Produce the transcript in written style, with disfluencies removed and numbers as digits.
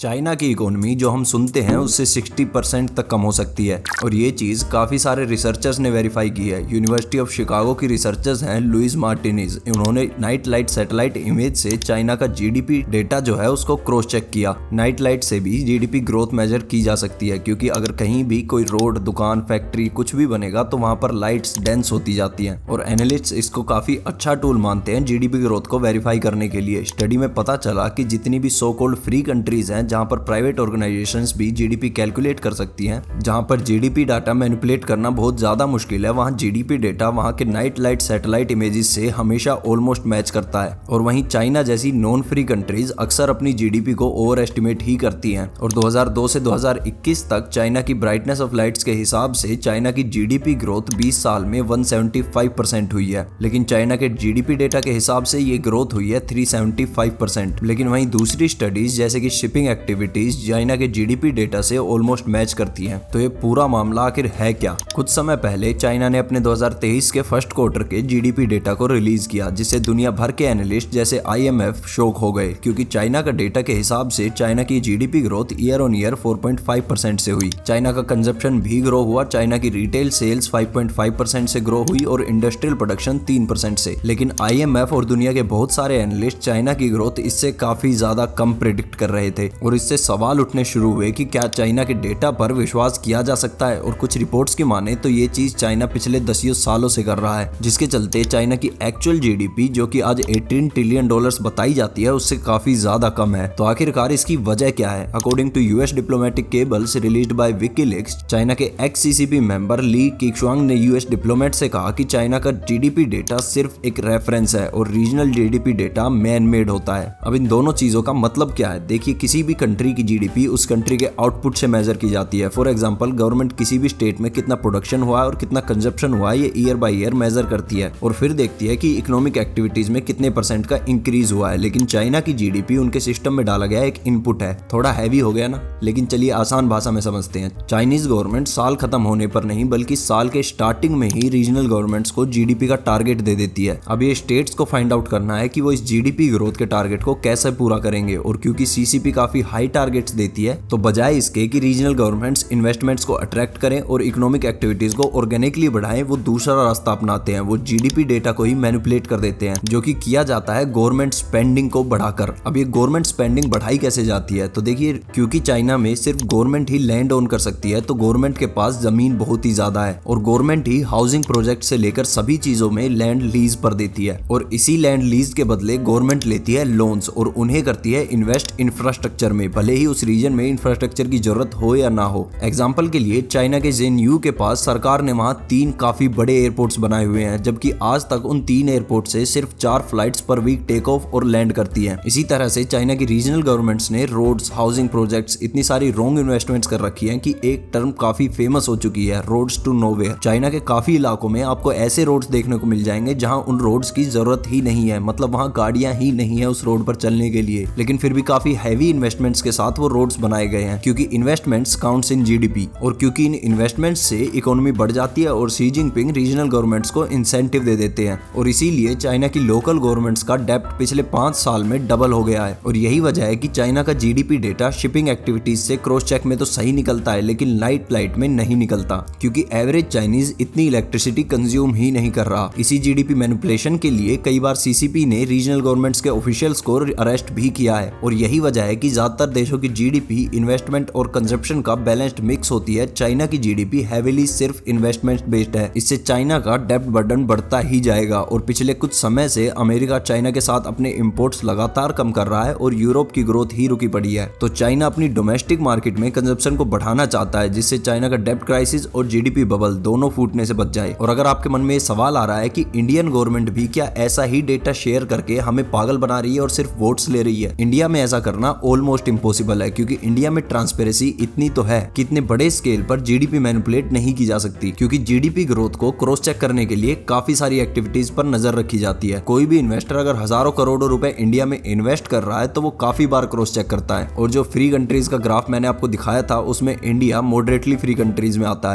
China की economy जो हम सुनते हैं उससे 60% तक कम हो सकती है और ये चीज़ काफ़ी सारे रिसर्चर्स ने वेरीफाई की है। यूनिवर्सिटी ऑफ शिकागो की रिसर्चर्स हैं लुइस मार्टिनीज। उन्होंने नाइट लाइट सैटेलाइट इमेज से चाइना का जीडीपी डेटा जो है उसको क्रॉस चेक किया। नाइट लाइट से भी जीडीपी ग्रोथ मेजर की जा सकती है क्योंकि अगर कहीं भी कोई रोड, दुकान, फैक्ट्री कुछ भी बनेगा तो वहां पर लाइट्स डेंस होती जाती हैं और एनालिस्ट्स इसको काफ़ी अच्छा टूल मानते हैं जीडीपी ग्रोथ को वेरीफाई करने के लिए। स्टडी में पता चला कि जितनी भी सो कॉल्ड फ्री कंट्रीज हैं जहां पर प्राइवेट ऑर्गेनाइजेशंस भी जीडीपी कैलकुलेट कर सकती हैं, जहां पर जीडीपी डाटा मैनिपुलेट करना बहुत ज्यादा मुश्किल है, वहां जीडीपी डेटा वहां के नाइट लाइट सैटेलाइट इमेजेस से हमेशा ऑलमोस्ट मैच करता है। और वहीं चाइना जैसी नॉन फ्री कंट्रीज अक्सर अपनी जीडीपी को ओवर एस्टिमेट ही करती हैं और 2002 से 2021 तक चाइना की ब्राइटनेस ऑफ लाइट्स के हिसाब से चाइना की जीडीपी ग्रोथ 20 साल में 175% हुई है, लेकिन चाइना के जीडीपी डेटा के हिसाब से ये ग्रोथ हुई है 375%। लेकिन वहीं दूसरी स्टडीज जैसे कि शिपिंग एक्टिविटीज चाइना के जीडीपी डेटा से ऑलमोस्ट मैच करती हैं। तो ये पूरा मामला आखिर है क्या? कुछ समय पहले चाइना ने अपने 2023 के फर्स्ट क्वार्टर के जीडीपी डेटा को रिलीज किया, जिससे दुनिया भर के एनालिस्ट जैसे IMF शॉक हो गए क्योंकि चाइना का डेटा के हिसाब से चाइना की GDP growth year on year 4.5% से हुई। चाइना का कंजप्शन भी ग्रो हुआ, चाइना की रिटेल सेल्स 5.5% से ग्रो हुई और इंडस्ट्रियल प्रोडक्शन 3% से। लेकिन IMF और दुनिया के बहुत सारे एनालिस्ट चाइना की ग्रोथ इससे काफी ज्यादा कम प्रेडिक्ट कर रहे थे और इससे सवाल उठने शुरू हुए कि क्या चाइना के डेटा पर विश्वास किया जा सकता है। और कुछ रिपोर्ट्स की माने तो ये चीज चाइना पिछले 10 सालों से कर रहा है, जिसके चलते चाइना की एक्चुअल जीडीपी जो कि आज $18 ट्रिलियन बताई जाती है उससे काफी ज्यादा कम है। तो आखिरकार इसकी वजह क्या है? According to US diplomatic cables released by WikiLeaks, China के ex CCP member Li Keqiang ने यूएस डिप्लोमेट से कहा कि चाइना का जीडीपी डेटा सिर्फ एक रेफरेंस है और regional GDP data man made होता है। अब इन दोनों चीजों का मतलब क्या है? देखिए, किसी भी कंट्री की जीडीपी उस कंट्री के आउटपुट से मेजर की जाती है। फॉर एग्जांपल, गवर्नमेंट किसी भी स्टेट में कितना प्रोडक्शन हुआ है और कितना कंजप्शन हुआ है ये ईयर बाय ईयर मेजर करती है और फिर देखती है कि इकोनॉमिक एक्टिविटीज में कितने % का इंक्रीज हुआ है। लेकिन चाइना की जीडीपी उनके सिस्टम में डाला गया एक इनपुट है। थोड़ा हैवी हो गया ना, लेकिन चलिए आसान भाषा में समझते हैं। चाइनीज गवर्नमेंट साल खत्म होने पर नहीं बल्कि साल के स्टार्टिंग में ही रीजनल गवर्नमेंट्स को जीडीपी का टारगेट दे देती है। अब ये स्टेट्स को फाइंड आउट करना है कि वो इस जीडीपी ग्रोथ के टारगेट को कैसे पूरा करेंगे और क्योंकि सीसीपी काफी हाई टारगेट्स देती है तो बजाय इसके कि रीजनल गवर्नमेंट्स इन्वेस्टमेंट्स को अट्रैक्ट करें और इकोनॉमिक एक्टिविटीज को ऑर्गेनिकली बढ़ाएं, वो दूसरा रास्ता अपनाते हैं। वो जीडीपी डेटा को ही मैनिपुलेट कर देते हैं, जो कि किया जाता है गवर्नमेंट स्पेंडिंग को बढ़ाकर। अब ये गवर्नमेंट स्पेंडिंग बढ़ाई कैसे जाती है? तो देखिए, क्योंकि चाइना में सिर्फ गवर्नमेंट ही लैंड ओन कर सकती है तो गवर्नमेंट के पास जमीन बहुत ही ज्यादा है और गवर्नमेंट ही हाउसिंग प्रोजेक्ट से लेकर सभी चीजों में लैंड लीज पर देती है और इसी लैंड लीज के बदले गवर्नमेंट लेती है लोन्स और उन्हें करती है इन्वेस्ट इंफ्रास्ट्रक्चर में, भले ही उस रीजन में इंफ्रास्ट्रक्चर की जरूरत हो या ना हो। एग्जांपल के लिए, चाइना के जेनयू के पास सरकार ने वहां 3 काफी बड़े एयरपोर्ट्स बनाए हुए हैं, जबकि आज तक उन 3 एयरपोर्ट से सिर्फ 4 flights per week take off और लैंड करती हैं। इसी तरह से चाइना की रीजनल गवर्नमेंट्स ने रोड्स, हाउसिंग प्रोजेक्ट्स, इतनी सारी रॉन्ग इन्वेस्टमेंट्स कर रखी हैं कि एक टर्म काफी फेमस हो चुकी है, रोड्स टू नोवेयर। चाइना के काफी इलाकों में आपको ऐसे रोड्स देखने को मिल जाएंगे जहां उन रोड्स की जरूरत ही नहीं है, मतलब वहां गाड़ियां ही नहीं है उस रोड पर चलने के लिए, लेकिन फिर भी काफी हैवी इन्वेस्टमेंट्स के साथ वो रोड्स बनाए गए हैं क्योंकि इन्वेस्टमेंट्स काउंट्स इन जीडीपी और क्योंकि इन इन्वेस्टमेंट्स से इकोनॉमी बढ़ जाती है और शी जिनपिंग रीजनल गवर्नमेंट्स को इंसेंटिव दे देते हैं और इसीलिए चाइना की लोकल गवर्नमेंट्स का डेप्ट पिछले 5 साल में डबल हो गया है। और यही वजह है कि चाइना का जीडीपी डेटा शिपिंग एक्टिविटीज से क्रॉस चेक में तो सही निकलता है लेकिन नाइट लाइट में नहीं निकलता क्योंकि एवरेज चाइनीज इतनी इलेक्ट्रिसिटी कंज्यूम ही नहीं कर रहा। इसी जीडीपी मैनिपुलेशन के लिए कई बार सीसीपी ने रीजनल गवर्नमेंट्स के ऑफिशियल्स को अरेस्ट भी किया है और यही वजह है कि ज्यादातर देशों की जीडीपी इन्वेस्टमेंट और कंजप्शन का बैलेंस्ड मिक्स होती है। चाइना की जीडीपी हेवीली सिर्फ इन्वेस्टमेंट बेस्ड है, इससे चाइना का डेब्ट बर्डन बढ़ता ही जाएगा और पिछले कुछ समय से अमेरिका चाइना के साथ अपने इंपोर्ट्स लगातार कम कर रहा है और यूरोप की ग्रोथ ही रुकी पड़ी है। तो चाइना अपनी डोमेस्टिक मार्केट में कंजप्शन को बढ़ाना चाहता है जिससे चाइना का डेब्ट क्राइसिस और जीडीपी बबल दोनों फूटने से बच जाए। और अगर आपके मन में ये सवाल आ रहा है कि इंडियन गवर्नमेंट भी क्या ऐसा ही डेटा शेयर करके हमें पागल बना रही है और सिर्फ वोट्स ले रही है? इंडिया में ऐसा करना ऑलमोस्ट इम्पॉसिबल है क्योंकि इंडिया में ट्रांसपेरेंसी इतनी तो है कि इतने बड़े स्केल पर जीडीपी मैनिपुलेट नहीं की जा सकती क्योंकि जीडीपी ग्रोथ को क्रॉस चेक करने के लिए काफी सारी एक्टिविटीज पर नजर रखी जाती है। कोई भी इन्वेस्टर अगर हजारों करोड़ों रुपए इंडिया में इन्वेस्ट कर रहा है तो वो काफी बार क्रॉस चेक करता है और जो फ्री कंट्रीज का ग्राफ मैंने आपको दिखाया था उसमें इंडिया मॉडरेटली फ्री कंट्रीज में आता है